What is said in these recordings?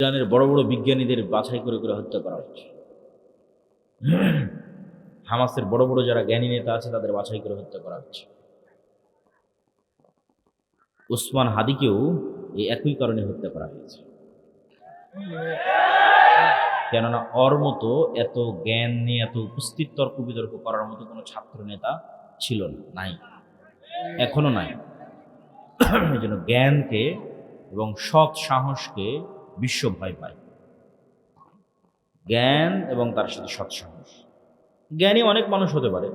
ইরানের বড় বড় বিজ্ঞানীদের বাছাই করে করে হত্যা করা হচ্ছে। হামাসের বড় বড় যারা জ্ঞানী নেতা আছে তাদের বাছাই করে হত্যা করা হচ্ছে। ওসমান হাদিকেও এই একই কারণে হত্যা করা হয়েছে। কেননা ওর মতো এত জ্ঞান নিয়ে এত উপস্থিত তর্ক বিতর্ক করার মতো কোনো ছাত্র নেতা ছিল না, নাই, এখনো নাই। এই জন্য জ্ঞানকে এবং সৎ সাহসকে বিশ্ব ভয় পায়। জ্ঞান এবং তার সাথে সৎ সাহস। জ্ঞানী অনেক মানুষ হতে পারে,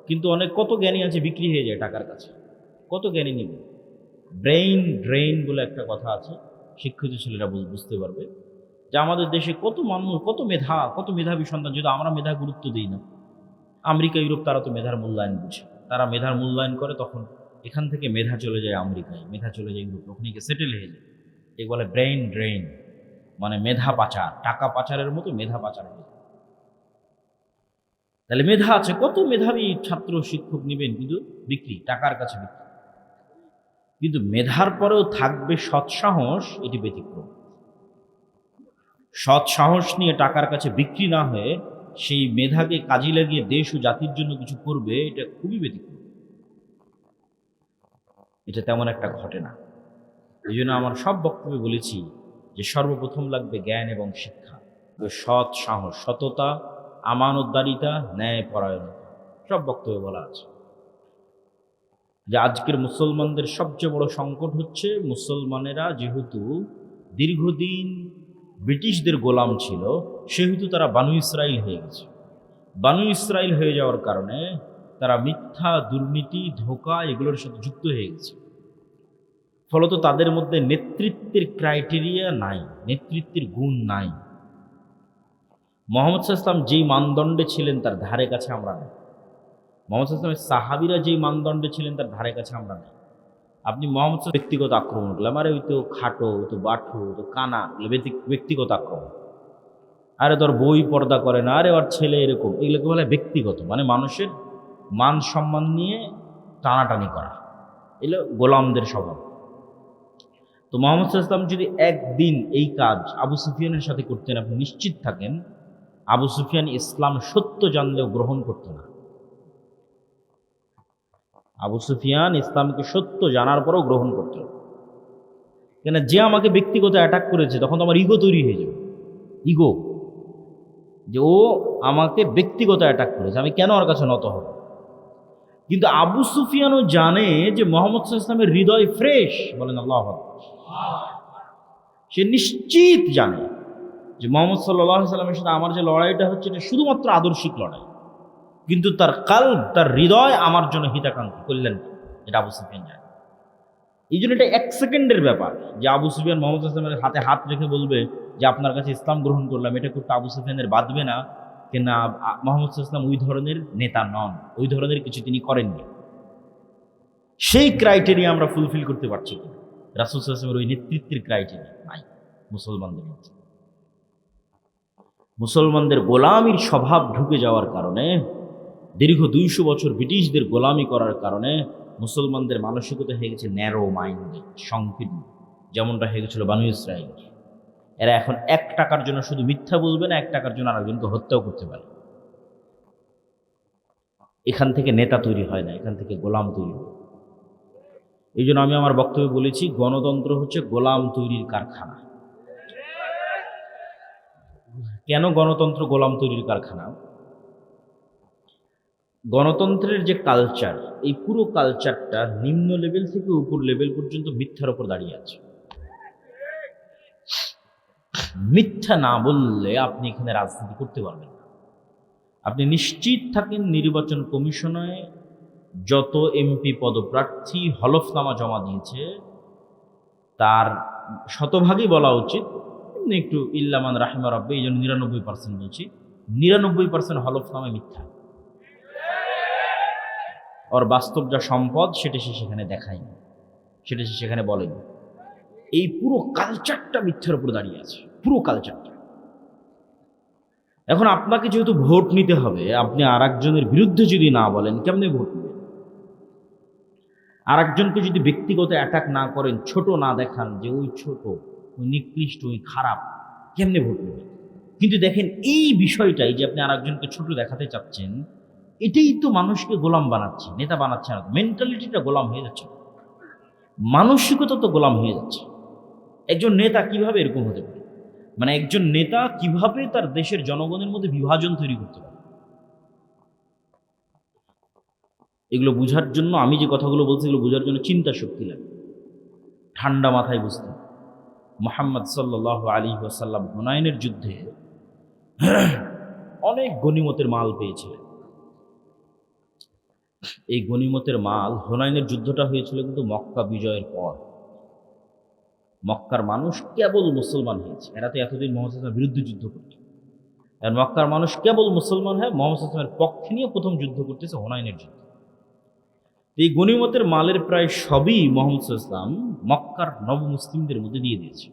কিন্তু কত জ্ঞানী আছে বিক্রি হয়ে যায় টাকার কাছে। কত জ্ঞানী নিবে? ব্রেইন ড্রেইন বলে একটা কথা আছে, শিক্ষিত ছেলেরা বুঝতে পারবে যে আমাদের দেশে কত মানুষ, কত মেধাবী সন্তান, যদি আমরা মেধা গুরুত্ব দিই না। আমেরিকা ইউরোপ তারা তো মেধার মূল্যায়ন বুঝে, তারা মেধার মূল্যায়ন করে, তখন এখান থেকে মেধা চলে যায় আমেরিকায়, মেধা চলে যায় ইউরোপ, ওখানে গিয়ে সেটেল হয়ে যায়। এই বলে ব্রেইন ড্রেইন, মানে মেধা পাচার, টাকা পাচারের মতো মেধা পাচার হয়ে যায়। তাহলে মেধা আছে, কত মেধাবী ছাত্র শিক্ষক নেবেন, কিন্তু বিক্রি, টাকার কাছে বিক্রি। কিন্তু মেধার পরেও থাকবে সৎসাহস, এটি ব্যতিক্রম। সৎসাহস নিয়ে টাকার কাছে বিক্রি না হয়ে সেই মেধাকে কাজে লাগিয়ে দেশ ও জাতির জন্য কিছু করবে, এটা খুবই ব্যতিক্রম। এটা তেমন একটা ঘটে না। এই জন্য আমার সব বক্তব্যে বলেছি যে সর্বপ্রথম লাগবে জ্ঞান এবং শিক্ষা, সৎ সাহস, সততা, আমানতদারিতা, ন্যায় পরায়ণতা, সব বক্তব্যে বলা আছে। যে আজকের মুসলমানদের সবচেয়ে বড় সংকট হচ্ছে, মুসলমানেরা যেহেতু দীর্ঘদিন ব্রিটিশদের গোলাম ছিল, সেহেতু তারা বানু ইসরাইল হয়ে গেছে। বানু ইসরাইল হয়ে যাওয়ার কারণে তারা মিথ্যা, দুর্নীতি, ধোঁকা এগুলোর সাথে যুক্ত হয়ে গেছে। ফলত তাদের মধ্যে নেতৃত্বের ক্রাইটেরিয়া নাই, নেতৃত্বের গুণ নাই। মুহাম্মদ সাল্লাল্লাহু আলাইহি ওয়াসাল্লাম যেই মানদণ্ডে ছিলেন তার ধারে কাছে আমরা নাই। মুহাম্মদ সাল্লাল্লাহু আলাইহি ওয়াসাল্লামের সাহাবীরা যেই মানদণ্ডে ছিলেন তার ধারে কাছে আমরা নাই। আপনি মুহাম্মদ সাল্লাল্লাহু ব্যক্তিগত আক্রমণ করলাম, আরে ওই তো খাটো, ওই তো বাঠু, ওই তো কানা, ব্যক্তিগত আক্রমণ। আরে তোর বই পর্দা করে না, আরে ওর ছেলে এরকম, এগুলোকে বলে ব্যক্তিগত, মানে মানুষের মান সম্মান নিয়ে টানাটানি করা। এগুলো গোলামদের স্বভাব। তো মুহাম্মদ সাল্লাল্লাহু আলাইহি ওয়াসাল্লাম যদি একদিন এই কাজ আবু সুফিয়ানের সাথে করতেন, আপনি নিশ্চিত থাকেন আবু সুফিয়ান ইসলাম সত্য জানলেও গ্রহণ করত না। আবু সুফিয়ান ইসলামকে সত্য জানার পরেও গ্রহণ করত না। কেন? যে আমাকে ব্যক্তিগত অ্যাটাক করেছে, তখন তো আমার ইগো তৈরি হয়ে যাবে। ইগো, যে ও আমাকে ব্যক্তিগত অ্যাটাক করেছে, আমি কেন ওর কাছে নত হব? কিন্তু আবু সুফিয়ানও জানে যে মুহাম্মদ সাল্লাল্লাহু আলাইহি ওয়াসাল্লামের হৃদয় ফ্রেশ, বলেন আল্লাহু আকবার। সে নিশ্চিত জানে যে মুহাম্মদ সাল্লাল্লাহু আলাইহি ওয়াসাল্লামের সাথে আমার যে লড়াইটা হচ্ছে, এটা শুধুমাত্র আদর্শিক লড়াই, কিন্তু তার কলব, তার হৃদয় আমার জন্য হিতাকাঙ্ক্ষী, কল্যাণ, এটা আবু সুফিয়ান জানে। এই জন্য এটা এক সেকেন্ডের ব্যাপার যে আবু সুফিয়ান মুহাম্মদ সাল্লাল্লাহু আলাইহি ওয়াসাল্লামের হাতে হাত রেখে বলবে যে আপনার কাছে ইসলাম গ্রহণ করলাম, এটা করতে আবু সুফিয়ানের বাঁধবে না। কেন? মুহাম্মদ সাল্লাল্লাহু আলাইহি ওয়াসাল্লাম ওই ধরনের নেতা নন, ওই ধরনের কিছু তিনি করেননি। সেই ক্রাইটেরিয়া আমরা ফুলফিল করতে পারছি কিনা? রাসূল সাল্লাল্লাহু আলাইহি ওয়াসাল্লামের ওই নেতৃত্বের ক্রাইটেরিয়া নাই মুসলমানদের মধ্যে। মুসলমানদের গোলামির স্বভাব ঢুকে যাওয়ার কারণে, দীর্ঘ 200 বছর ব্রিটিশদের গোলামি করার কারণে মুসলমানদের মানসিকতা হয়ে গেছে ন্যারো মাইন্ডেড, সংকীর্ণ, যেমনটা হয়ে গেছিল বানু ইসরাইল। এরা এখন 1 টাকার জন্য শুধু মিথ্যা বলবে না, 1 টাকার জন্য আরেকজনকে হত্যাও করতে পারে। এখান থেকে নেতা তৈরি হয় না, এখান থেকে গোলাম তৈরি হয়। এই জন্য আমি আমার বক্তব্যে বলেছি, গণতন্ত্র হচ্ছে গোলাম তৈরির কারখানা। কেন গণতন্ত্র গোলাম তৈরির কারখানা? গণতন্ত্রের যে কালচার, এই পুরো কালচারটা নিম্ন লেভেল থেকে উপর লেভেল পর্যন্ত মিথ্যার উপর দাঁড়িয়ে আছে। মিথ্যা না বললে আপনি এখানে রাজনীতি করতে পারবেন না। আপনি নিশ্চিত থাকেন নির্বাচন কমিশনে যত এমপি পদপ্রার্থী হলফনামা জমা দিয়েছে, তার শতভাগই বলা উচিত, একটু ইল্লামান রাহিমা রাব্বি, এই জন্য 99% বলছি, 99% হলফনামা মিথ্যা। ওর বাস্তব যা সম্পদ সেটা সে সেখানে দেখায়নি, সেটা সে সেখানে বলেনি। এই পুরো কালচারটা মিথ্যার উপর দাঁড়িয়ে আছে, পুরো কালচারটা। এখন আপনাকে যেহেতু ভোট নিতে হবে, আপনি আরেকজনের বিরুদ্ধে যদি না বলেন, কেমনে ভোট নেবেন? আরেকজনকে যদি ব্যক্তিগত অ্যাটাক না করেন, ছোট না দেখান যে ওই ছোট, ওই নিকৃষ্ট, ওই খারাপ, কেমনে ভোট নেবে? কিন্তু দেখেন এই বিষয়টাই যে আপনি আরেকজনকে ছোট দেখাতে চাচ্ছেন, এটাই তো মানুষকে গোলাম বানাচ্ছে, নেতা বানাচ্ছে না। মেন্টালিটিটা গোলাম হয়ে যাচ্ছে, মানসিকতা তো গোলাম হয়ে যাচ্ছে। একজন নেতা কিভাবে এরকম হতে পারে? মানে একজন নেতা কিভাবে তার দেশের জনগণের মধ্যে বিভাজন তৈরি করতে পারে? এগুলো বুঝার জন্য আমি যে কথাগুলো বলছি এগুলো বুঝার জন্য চিন্তা শক্তি লাগে, ঠান্ডা মাথায় বুঝতে। মুহাম্মদ সাল্লাল্লাহু আলাইহি ওয়াসাল্লাম হুনাইনের যুদ্ধে অনেক গনিমতের মাল পেয়েছিলেন। এই গনিমতের মাল, হুনাইনের যুদ্ধটা হয়েছিল কিন্তু মক্কা বিজয়ের পর। মক্কার মানুষ কেবল মুসলমান হয়েছে, এরা তো এতদিন মোহাম্মদ সাল্লামের বিরুদ্ধে যুদ্ধ করত। আর মক্কার মানুষ কেবল মুসলমান হয়ে মোহাম্মদ সাল্লামের পক্ষে নিয়ে প্রথম যুদ্ধ করতেছে হুনাইনের যুদ্ধ। এই গনিমতের মালের প্রায় সবই মোহাম্মদ সাল্লাম মক্কার নব মুসলিমদের মধ্যে দিয়ে দিয়েছে।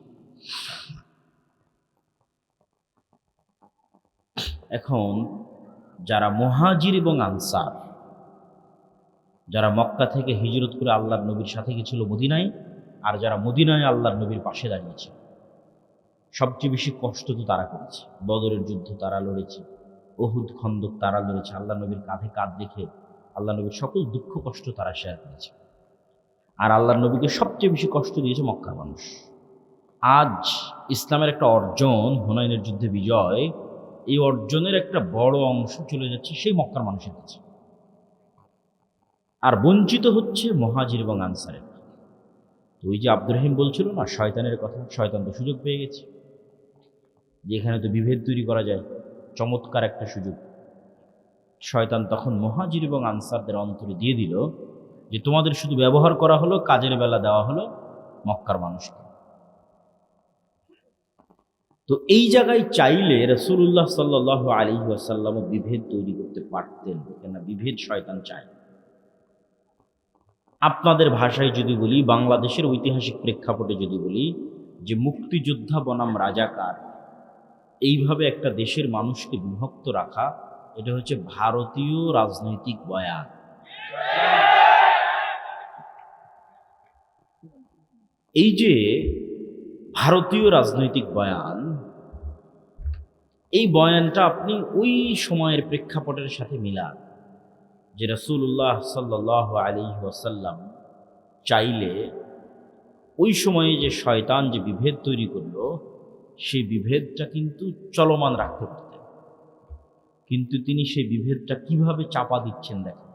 এখন যারা মুহাজির এবং আনসার, যারা মক্কা থেকে হিজরত করে আল্লাহর নবীর সাথে গেছিল মদিনায়, আর যারা মদিনায় আল্লাহর নবীর পাশে দাঁড়িয়েছে, সবচেয়ে বেশি কষ্ট তো তারা করেছে। বদরের যুদ্ধ তারা লড়েছে, উহুদ খন্দক তারা লড়েছে, আল্লাহ নবীর কাঁধে কাঁধ রেখে আল্লাহ নবীর সকল দুঃখ কষ্ট তারা শেয়ার করেছে। আর আল্লাহর নবীকে সবচেয়ে বেশি কষ্ট দিয়েছে মক্কার মানুষ। আজ ইসলামের একটা অর্জন, হুনাইনের যুদ্ধে বিজয়, এই অর্জনের একটা বড় অংশ চলে যাচ্ছে সেই মক্কার মানুষের কাছে, আর বঞ্চিত হচ্ছে মুহাজির এবং আনসারের। ওই যে আব্দুর রহিম বলছিল না শয়তানের কথা, শয়তান তো সুযোগ পেয়ে গেছে, যেখানে তো বিভেদ তৈরি করা যায়, চমৎকার একটা সুযোগ। শয়তান তখন মুহাজির এবং আনসারদের অন্তরে দিয়ে দিল যে তোমাদের শুধু ব্যবহার করা হলো, কাজের বেলা দেওয়া হলো মক্কার মানুষকে। তো এই জায়গায় চাইলে রাসূলুল্লাহ সাল্লাল্লাহু আলাইহি ওয়াসাল্লামও বিভেদ তৈরি করতে পারতেন, কেন বিভেদ শয়তান চায়। আপনাদের ভাষায় যদি বলি, বাংলাদেশের ঐতিহাসিক প্রেক্ষাপটে যদি বলি, যে মুক্তিযোদ্ধা বনাম রাজাকার, এইভাবে একটা দেশের মানুষকে বিভক্ত রাখা, এটা হচ্ছে ভারতীয় রাজনৈতিক বয়ান। এই যে ভারতীয় রাজনৈতিক বয়ান, এই বয়ানটা আপনি ওই সময়ের প্রেক্ষাপটের সাথে মিলান, যে রাসূলুল্লাহ সাল্লাল্লাহু আলাইহি ওয়াসাল্লাম চাইলে ওই সময়ে যে শয়তান যে বিভেদ তৈরি করলো, সেই বিভেদটা কিন্তু চলমান রাখতে পারতেন। কিন্তু তিনি সেই বিভেদটা কিভাবে চাপা দিচ্ছেন দেখেন।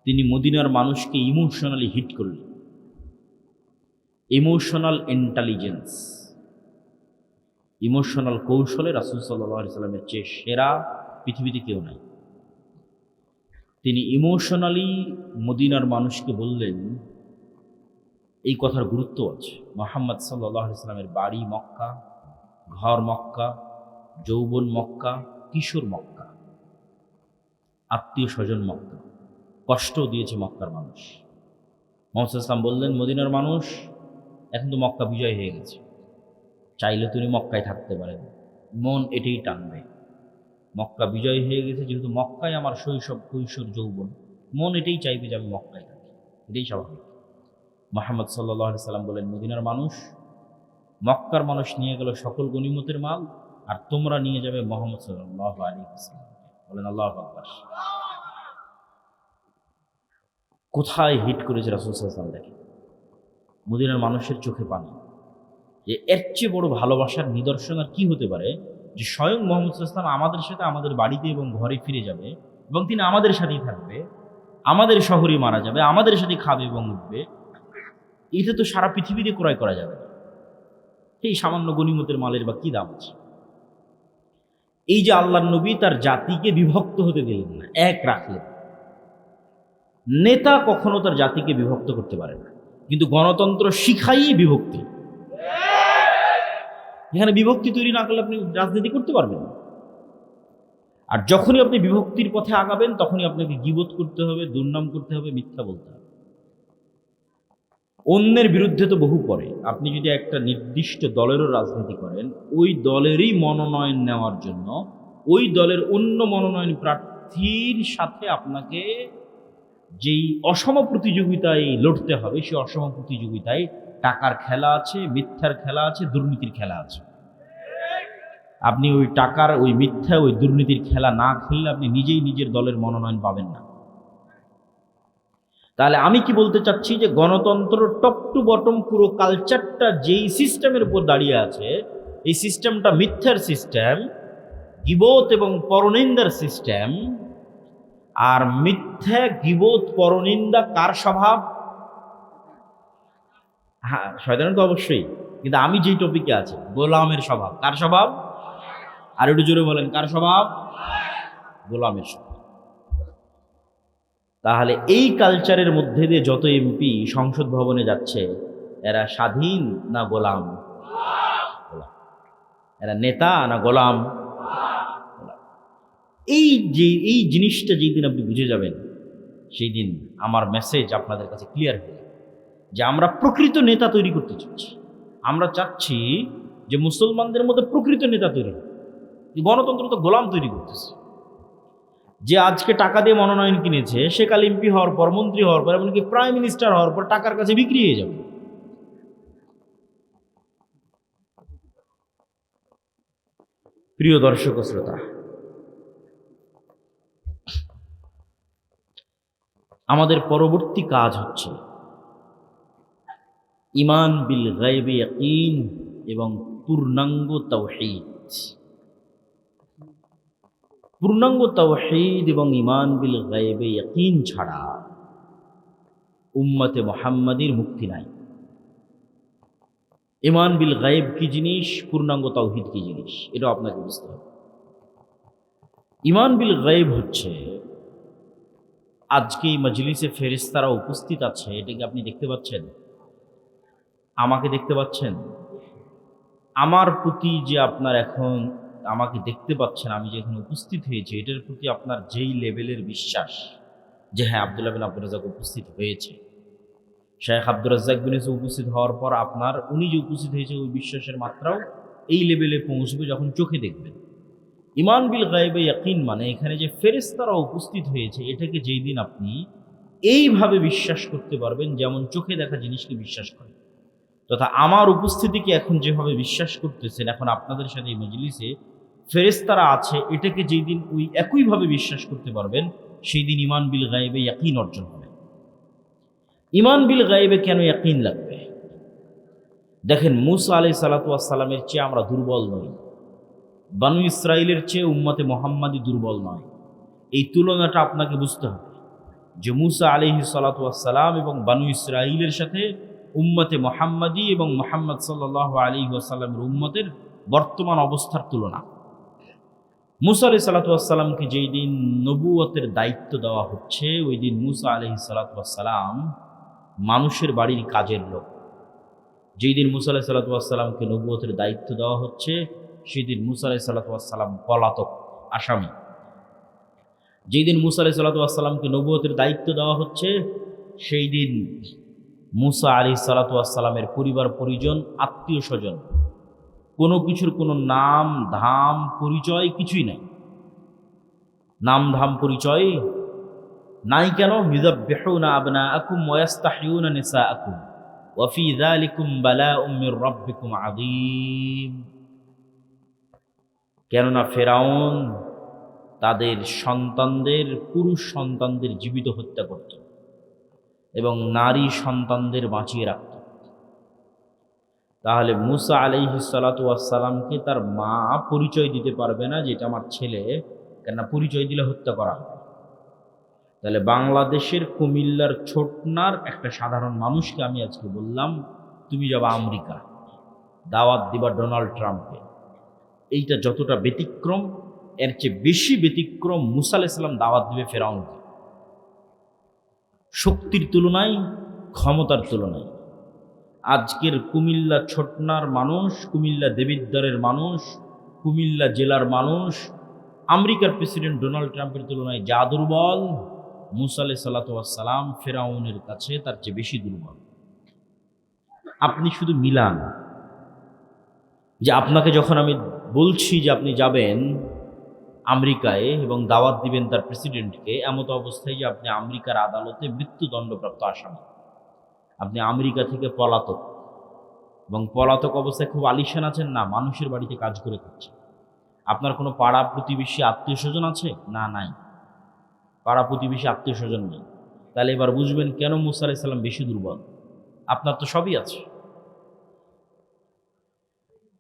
তিনি মদিনার মানুষকে ইমোশনালি হিট করলেন। ইমোশনাল ইন্টেলিজেন্স, ইমোশনাল কৌশলে রাসূল সাল্লাল্লাহু আলাইহি সাল্লামের চেয়ে সেরা পৃথিবীতে কেউ নাই। তিনি ইমোশনালি মদিনার মানুষকে বললেন, এই কথার গুরুত্ব আছে, মুহাম্মদ সাল্লাল্লাহু আলাইহি সাল্লামের বাড়ি মক্কা, ঘর মক্কা, যৌবন মক্কা, কিশোর মক্কা, আত্মীয় স্বজন মক্কা, কষ্ট দিয়েছে মক্কার মানুষ। মুহাম্মদ সাল্লাল্লাহু আলাইহি সাল্লাম বললেন, মদিনার মানুষ এখন তো মক্কা বিজয় হয়ে গেছে, চাইলে তিনি মক্কায় থাকতে পারেন, মন এটাই টানবে। মক্কা বিজয় হয়ে গেছে যেহেতু, মক্কায় আমার শৈশব কৈশোর যৌবন, মন এটাই চাইবে যে আমি মক্কায় থাকি, এটাই স্বাভাবিক। মুহাম্মদ সাল্লাল্লাহু আলাইহি সাল্লাম বলেন, মদিনার মানুষ, মক্কার মানুষ নিয়ে গেল সকল গনিমতের মাল, আর তোমরা নিয়ে যাবে মুহাম্মদ সাল্লাল্লাহু আলাইহি ওয়াসাল্লাম। বলেন আল্লাহু আকবার। কোথায় হিট করেছে রাসূল সাল্লাল্লাহু আলাইহি ওয়াসাল্লাম দেখেন, মদিনার মানুষের চোখে পানি। যে এর চেয়ে বড় ভালোবাসার নিদর্শন আর কি হতে পারে, যে স্বয়ং মুহাম্মদ সাল্লাল্লাহু আলাইহি ওয়াসাল্লাম আমাদের সাথে আমাদের বাড়িতে এবং ঘরে ফিরে যাবে, এবং তিনি আমাদের সাথেই থাকবে, আমাদের শহরে মারা যাবে, আমাদের সাথে খাবে এবং উঠবে। এটা তো সারা পৃথিবীতে ক্রয় করা যাবে না। এই সামান্য গনিমতের মালের বা কি দাম আছে? এই যে আল্লাহর নবী তার জাতিকে বিভক্ত হতে দিলেন না, এক রাখলেন। নেতা কখনো তার জাতিকে বিভক্ত করতে পারে না, কিন্তু গণতন্ত্র শিখাই বিভক্তি। এখানে বিভক্তি তৈরি না করলে আপনি রাজনীতি করতে পারবেন না। আর যখনই আপনি বিভক্তির পথে আগাবেন, তখনই আপনাকে গীবত করতে হবে, দুর্নাম করতে হবে, মিথ্যা বলতে হবে। অন্যের বিরুদ্ধে তো বহু পরে। আপনি যদি একটা নির্দিষ্ট দলেরও রাজনীতি করেন, ওই দলেরই মনোনয়ন নেওয়ার জন্য ওই দলের অন্য মনোনয়ন প্রার্থীর সাথে আপনাকে যেই অসম প্রতিযোগিতায় লড়তে হবে, সেই অসম প্রতিযোগিতায় টাকার খেলা আছে, মিথ্যার খেলা আছে, দুর্নীতির খেলা আছে। আপনি ওই টাকার ওই মিথ্যা ওই দুর্নীতির খেলা না খেললে আপনি নিজেই নিজের দলের মনোনয়ন পাবেন না। তাহলে আমি কি বলতে চাচ্ছি যে গণতন্ত্র টপ টু বটম পুরো কালচারটা যেই সিস্টেমের উপর দাঁড়িয়ে আছে, এই সিস্টেমটা মিথ্যার সিস্টেম, গীবত এবং পরনিন্দার সিস্টেম। আর মিথ্যা গীবত পরনিন্দা কার স্বভাব? হ্যাঁ, শয়তানের তো অবশ্যই, কিন্তু আমি যেই টপিকে আছি, গোলামের স্বভাব। কার স্বভাব? আর একটু জোরে বলেন, কার স্বভাব? গোলামের স্বভাব। তাহলে এই কালচারের মধ্যে দিয়ে যত এমপি সংসদ ভবনে যাচ্ছে, এরা স্বাধীন না গোলাম? গোলাম। এরা নেতা না গোলাম? গোলাম। এই জিনিসটা যেই দিন আপনি বুঝে যাবেন, সেই দিন আমার মেসেজ আপনাদের কাছে ক্লিয়ার হয়ে যাবে যে আমরা প্রকৃত নেতা তৈরি করতে চাচ্ছি। আমরা চাচ্ছি যে মুসলমানদের মধ্যে প্রকৃত নেতা তৈরি হবে। গণতন্ত্র তো গোলাম তৈরি করতেছে। যে আজকে টাকা দিয়ে মনোনয়ন কিনেছে, সে কাল এমপি হওয়ার পর, মন্ত্রী হওয়ার পর, এমনকি প্রাইম মিনিস্টার হওয়ার পর টাকার কাছে বিক্রি হয়ে যাবে। প্রিয় দর্শক ও শ্রোতা, আমাদের পরবর্তী কাজ হচ্ছে ঈমান বিল গায়বে ইয়াকিন এবং পূর্ণাঙ্গ তাওহীদ। পূর্ণাঙ্গ তাওহীদ এবং ঈমান বিল গায়বে ইয়াকিন ছাড়া উম্মতে মুহাম্মাদীর মুক্তি নাই। ঈমান বিল গায়ব কি জিনিস, পূর্ণাঙ্গ তাওহীদ কি জিনিস, এটা আপনাকে বুঝতে হবে। ঈমান বিল গায়ব হচ্ছে, আজকে এই মজলিসে ফেরেশতারা উপস্থিত আছে, এটাকে আপনি দেখতে পাচ্ছেন? আমাকে দেখতে পাচ্ছেন? আমার প্রতি যে আপনার এখন আমাকে দেখতে পাচ্ছেন, আমি যে এখানে উপস্থিত হয়েছি, এটার প্রতি আপনার যেই লেভেলের বিশ্বাস যে হ্যাঁ আব্দুল্লাহ বিন আব্দুর রাজ্জাক উপস্থিত হয়েছে, শেখ আব্দুর রাজ্জাক বিন ইউসুফ উপস্থিত হওয়ার পর আপনার উনি যে উপস্থিত হয়েছে ওই বিশ্বাসের মাত্রাও এই লেভেলে পৌঁছবে যখন চোখে দেখবেন। ঈমান বিল গায়বে ইয়াকিন মানে এখানে যে ফেরেশতারা উপস্থিত হয়েছে, এটাকে যেই দিন আপনি এইভাবে বিশ্বাস করতে পারবেন যেমন চোখে দেখা জিনিসকে বিশ্বাস করেন, তথা আমার উপস্থিতিকে এখন যেভাবে বিশ্বাস করতেছেন, এখন আপনাদের সাথে এই মজলিসে ফেরেশতারা আছে, এটাকে যেই দিন ওই একইভাবে বিশ্বাস করতে পারবেন, সেই দিন ঈমান বিল গায়বে ইয়াকিন অর্জন হবে। ঈমান বিল গায়বে কেন ইয়াকিন লাগবে? দেখেন, মূসা আলাইহিস সালাতু ওয়াস সালামের চেয়ে আমরা দুর্বল নই, বানু ইসরাইলের চেয়ে উম্মতে মুহাম্মাদি দুর্বল নয়। এই তুলনাটা আপনাকে বুঝতে হবে যে মূসা আলাইহিস সালাতু ওয়াস সালাম এবং বানু ইসরাইলের সাথে উম্মতে মুহাম্মাদি এবং মুহাম্মদ সাল্লাল্লাহু আলাইহি ওয়াসাল্লামের উম্মতের বর্তমান অবস্থার তুলনা। মূসা আলাইহিস সালাতু ওয়াস সালামকে যেই দিন নবুয়তের দায়িত্ব দেওয়া হচ্ছে, ওই দিন মূসা আলাইহিস সালাতু ওয়াস সালাম মানুষের বাড়ির কাজের লোক। যেই দিন মূসা আলাইহিস সালাতু ওয়াস সালামকে নবুয়তের দায়িত্ব দেওয়া হচ্ছে, সেই দিন মূসা আলাইহিস সালাতু ওয়াস সালাম পলাতক, আসামি। যেই দিন মূসা আলাইহিস সালাতু ওয়াস সালামকে নবুয়তের দায়িত্ব দেওয়া হচ্ছে, সেই দিন মূসা আলাইহিস সালাতু ওয়াস সালামের পরিবার পরিজন, আত্মীয় স্বজন, কোনো কিছুর কোনো নাম ধাম পরিচয় কিছুই নাই। নাম ধাম পরিচয় নাই কেন? ইউযাব্বিহুনা আবনাআকুম ওয়া ইস্তাহইয়ুনা নিসাআকুম ওয়া ফী যালিকুম বালাউম মির রাব্বিকুম আযীম। কেননা ফেরাউন তাদের সন্তানদের, পুরুষ সন্তানদের জীবিত হত্যা করত এবং নারী সন্তানদের বাঁচিয়ে রাখত। তাহলে মূসা আলাইহিস সালাতু ওয়াস সালামকে তার মা পরিচয় দিতে পারবে না যে এটা আমার ছেলে, কেননা পরিচয় দিলে হত্যা করা হবে। তাহলে বাংলাদেশের কুমিল্লার ছোটনার একটা সাধারণ মানুষকে আমি আজকে বললাম, তুমি যাবা আমেরিকা, দাওয়াত দিবা ডোনাল্ড ট্রাম্পকে। এইটা যতটা ব্যতিক্রম, এর চেয়ে বেশি ব্যতিক্রম মূসা আলাইহিস সালাম দাওয়াত দিবে ফেরাউনকে। শক্তির তুলনায়, ক্ষমতার তুলনায় আজকের কুমিল্লা ছোটনার মানুষ, কুমিল্লা দেবিদ্বারের মানুষ, কুমিল্লা জেলার মানুষ আমেরিকার প্রেসিডেন্ট ডোনাল্ড ট্রাম্পের তুলনায় যা দুর্বল, মূসা আলাইহিস সালাতু ওয়াস সালাম ফেরাউনের কাছে তার চেয়ে বেশি দুর্বল। আপনি শুধু মিলান যে আপনাকে যখন আমি বলছি যে আপনি যাবেন আমেরিকায় এবং দাওয়াত দিবেন তার প্রেসিডেন্টকে, এমত অবস্থায় যে আপনি আমেরিকার আদালতে মৃত্যুদণ্ডপ্রাপ্ত আসামি, আপনি আমেরিকা থেকে পলাতক, এবং পলাতক অবস্থায় খুব আলিশান আছেন না, মানুষের বাড়িতে কাজ করে খাচ্ছেন। আপনার কোনো পাড়া প্রতিবেশী আত্মীয় স্বজন আছে? না, নাই। পাড়া প্রতিবেশী আত্মীয় স্বজন নেই। তাহলে এবার বুঝবেন কেন মুসা আলাইহিস সালাম বেশি দুর্বল। আপনার তো সবই আছে।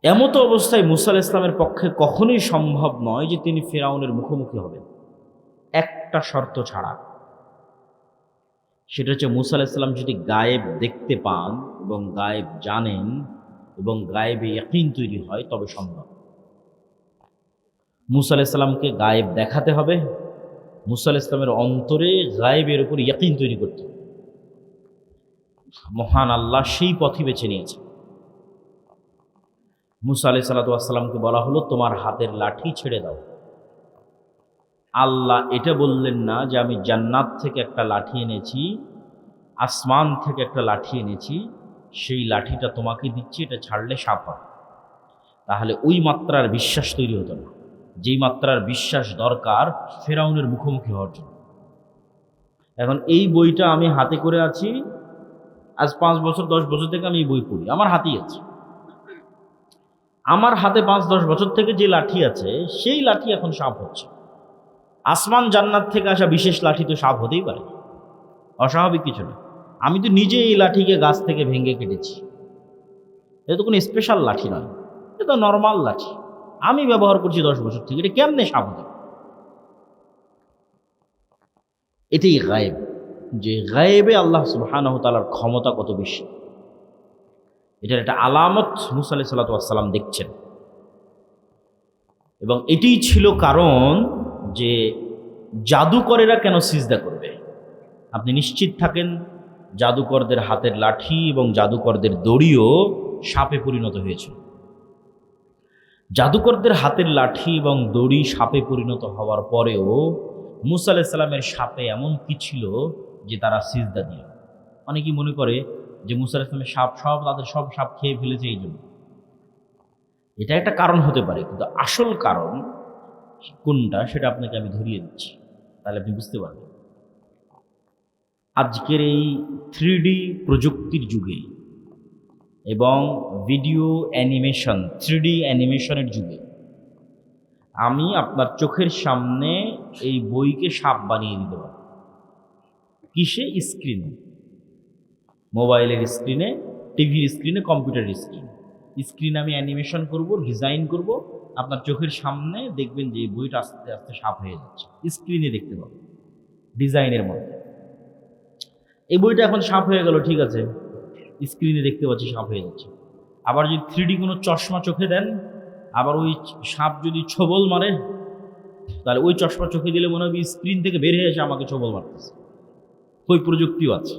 এমতো অবস্থায় মুসা আলাইহিস সালামের পক্ষে কখনোই সম্ভব নয় যে তিনি ফিরআউনের মুখোমুখি হবেন, একটা শর্ত ছাড়া। সেটা হচ্ছে মুসা আলাইহিস সালাম যদি গায়েব দেখতে পান এবং গায়েব জানেন এবং গায়েবে ইয়াকিন তৈরি হয়, তবে সম্ভব। মুসা আলাইহিস সালামকে গায়েব দেখাতে হবে, মুসা আলাইহিস সালামের অন্তরে গায়েবের উপর ইয়াকিন তৈরি করতে হবে। মহান আল্লাহ সেই পথই বেছে নিয়েছেন। মুসা আলাইহিস সালামকে বলা হলো, তোমার হাতের লাঠি ছেড়ে দাও। আল্লাহ এটা বললেন না যে আমি জান্নাত থেকে একটা লাঠি এনেছি, আসমান থেকে একটা লাঠি এনেছি, সেই লাঠিটা তোমাকে দিচ্ছি, এটা ছাড়লে সাপ হয়। তাহলে ওই মাত্রার বিশ্বাস তৈরি হতো না, যেই মাত্রার বিশ্বাস দরকার ফেরাউনের মুখোমুখি হওয়ার জন্য। এখন এই বইটা আমি হাতে করে আছি, আজ 5 বছর 10 বছর থেকে আমি এই বই পড়ি, আমার হাতেই আছে। আমার হাতে 5-10 বছর থেকে যে লাঠি আছে, সেই লাঠি এখন সাপ হচ্ছে। আসমান জান্নাত থেকে আসা বিশেষ লাঠি তো সাপ হতেই পারে, অস্বাভাবিক কিছু না। আমি তো নিজে এই লাঠিকে গাছ থেকে ভেঙে কেটেছি, এটা তো কোনো স্পেশাল লাঠি নয়, এটা তো নর্মাল লাঠি, আমি ব্যবহার করছি 10 বছর থেকে, এটা কেমনে সাপ হতে? এটাই গায়েব, যে গায়েবে আল্লাহ সুবহানাহু ওয়া তাআলার ক্ষমতা কত বেশি, এটার একটা আলামত মুসা আলাইহিস সালাম দেখছেন। এবং এটাই ছিল কারণ যে জাদুকরেরা কেন সিজদা করবে। আপনি নিশ্চিত থাকেন জাদুকরদের হাতের লাঠি এবং জাদুকরদের দড়িও সাপে পরিণত হয়েছিল। জাদুকরদের হাতের লাঠি এবং দড়ি সাপে পরিণত হওয়ার পরেও মুসা আলাইহিস সালামের সাপে এমন কি ছিল যে তারা সিজদা দিল। অনেকেই মনে করে যে মুসা আলাইহিস সালামের তাদের সব সাপ খেয়ে ফেলেছে, এই জন্য। এটা একটা কারণ হতে পারে, কিন্তু আসল কারণ কোনটা সেটা আপনাকে আমি ধরিয়ে দিচ্ছি, তাহলে আপনি বুঝতে পারবেন। আজকের এই 3D প্রযুক্তির যুগে এবং ভিডিও অ্যানিমেশন 3D অ্যানিমেশনের যুগে আমি আপনার চোখের সামনে এই বইকে সাপ বানিয়ে দিতে পারি। কিসে? স্ক্রিনে, মোবাইলের স্ক্রিনে, টিভির স্ক্রিনে, কম্পিউটারের স্ক্রিনে আমি অ্যানিমেশন করব, ডিজাইন করব, আপনার চোখের সামনে দেখবেন যে এই বইটা আস্তে আস্তে সাপ হয়ে যাচ্ছে, স্ক্রিনে দেখতে পাবেন ডিজাইনের মধ্যে। এই বইটা এখন সাপ হয়ে গেল, ঠিক আছে, স্ক্রিনে দেখতে পাচ্ছি সাপ হয়ে যাচ্ছে। আবার যদি 3D কোনো চশমা চোখে দেন, আবার ওই সাপ যদি ছোবল মারে, তাহলে ওই চশমা চোখে দিলে মনে হবে স্ক্রিন থেকে বের হয়ে এসে আমাকে ছোবল মারতেছে। ওই প্রযুক্তিও আছে।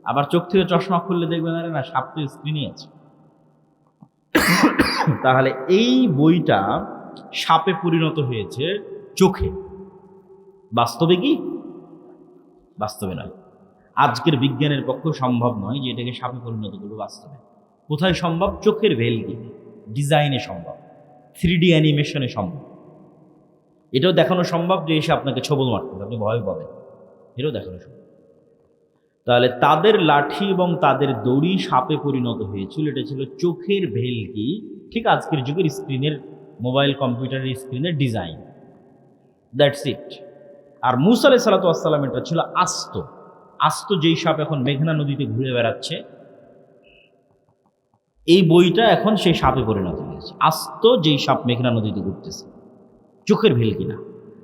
আবার চোখ থেকে চশমা খুললে দেখবেন আরে না, সাপ তো স্ক্রিনই আছে। তাহলে এই বইটা সাপে পরিণত হয়েছে চোখে। বাস্তবে কি? বাস্তবে নয়। আজকের বিজ্ঞানের পক্ষে সম্ভব নয় যে এটাকে সাপে পরিণত করবে বাস্তবে। কোথায় সম্ভব? চোখের ভেলকিতে, ডিজাইনে সম্ভব, 3D অ্যানিমেশনে সম্ভব। এটাও দেখানো সম্ভব যে এসে আপনাকে ছোবল মারতে হবে, আপনি ভয় পাবেন, এটাও দেখানো সম্ভব। তাহলে তাদের লাঠি এবং তাদের দড়ি সাপে পরিণত হয়েছিল, এটা ছিল চোখের ভেলকি, ঠিক আজকের যুগের স্ক্রিনের, মোবাইল কম্পিউটারের স্ক্রিনের ডিজাইন। That's it. আর মুসা আলাইহিস সালাম এটা ছিল আস্ত যেই সাপ এখন মেঘনা নদীতে ঘুরে বেড়াচ্ছে, এই বইটা এখন সেই সাপে পরিণত হয়েছে। আস্ত যেই সাপ মেঘনা নদীতে ঘুরতেছে, চোখের ভেলকি না।